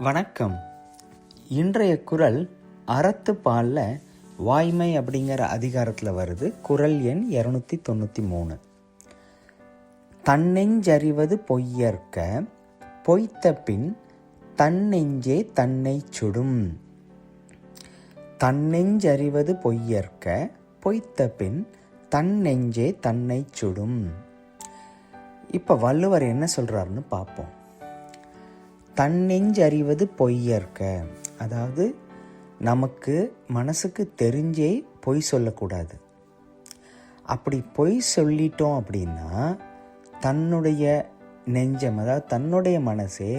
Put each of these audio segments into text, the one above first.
வணக்கம். இன்றைய குறள் அறத்துப்பாலில் வாய்மை அப்படிங்கிற அதிகாரத்தில் வருது. குறள் எண் 293. தன்னெஞ்சறிவது பொய்யற்க பொய்த்த பின் தன்னெஞ்சே தன்னை சுடும். தன்னெஞ்சறிவது பொய்யற்க பொய்த்த பின் தன்னெஞ்சே தன்னை சுடும். இப்போ வள்ளுவர் என்ன சொல்கிறாருன்னு பார்ப்போம். தன்னெஞ்சறிவது பொய்யற்க, அதாவது நமக்கு மனசுக்கு தெரிஞ்சே பொய் சொல்லக்கூடாது. அப்படி பொய் சொல்லிட்டோம் அப்படின்னா தன்னுடைய நெஞ்சம், அதாவது தன்னுடைய மனசே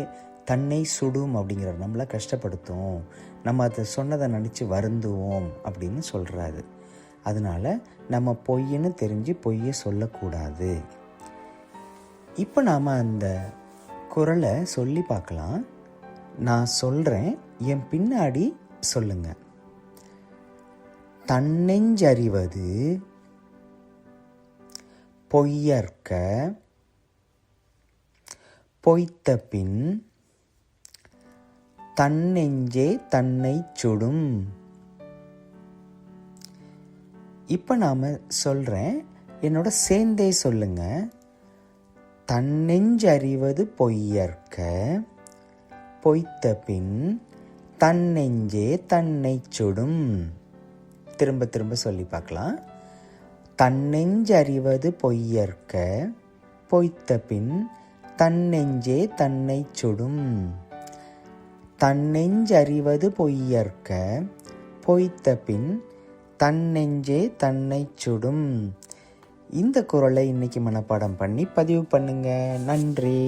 தன்னை சுடும் அப்படிங்கிறது, நம்மளை கஷ்டப்படுத்தும், நம்ம அதை சொன்னதை நினச்சி வருந்துவோம் அப்படின்னு சொல்கிறாரு. அதனால் நம்ம பொய்ன்னு தெரிஞ்சு பொய்யை சொல்லக்கூடாது. இப்போ நாம் அந்த குறளை சொல்லி பார்க்கலாம். நான் சொல்கிறேன், என் பின்னாடி சொல்லுங்க. தன்னெஞ்சறிவது பொய்யற்க பொய்த்த பின் தன்னெஞ்சே தன்னை சுடும். இப்போ நாம் சொல்கிறேன், என்னோட சேர்ந்தே சொல்லுங்க. தன்னெஞ்சறிவது பொய்யற்க பொய்த்த பின் தன்னெஞ்சே தன்னை சுடும். திரும்ப திரும்ப சொல்லி பார்க்கலாம். தன்னெஞ்சறிவது பொய்யற்க பொய்த்த பின் தன்னெஞ்சே தன்னை சுடும். தன்னெஞ்சறிவது பொய்யற்க பொய்த்த பின் தன்னெஞ்சே தன்னை சுடும். இந்த குறளை இன்னைக்கு மனப்பாடம் பண்ணி பதிவு பண்ணுங்க. நன்றி.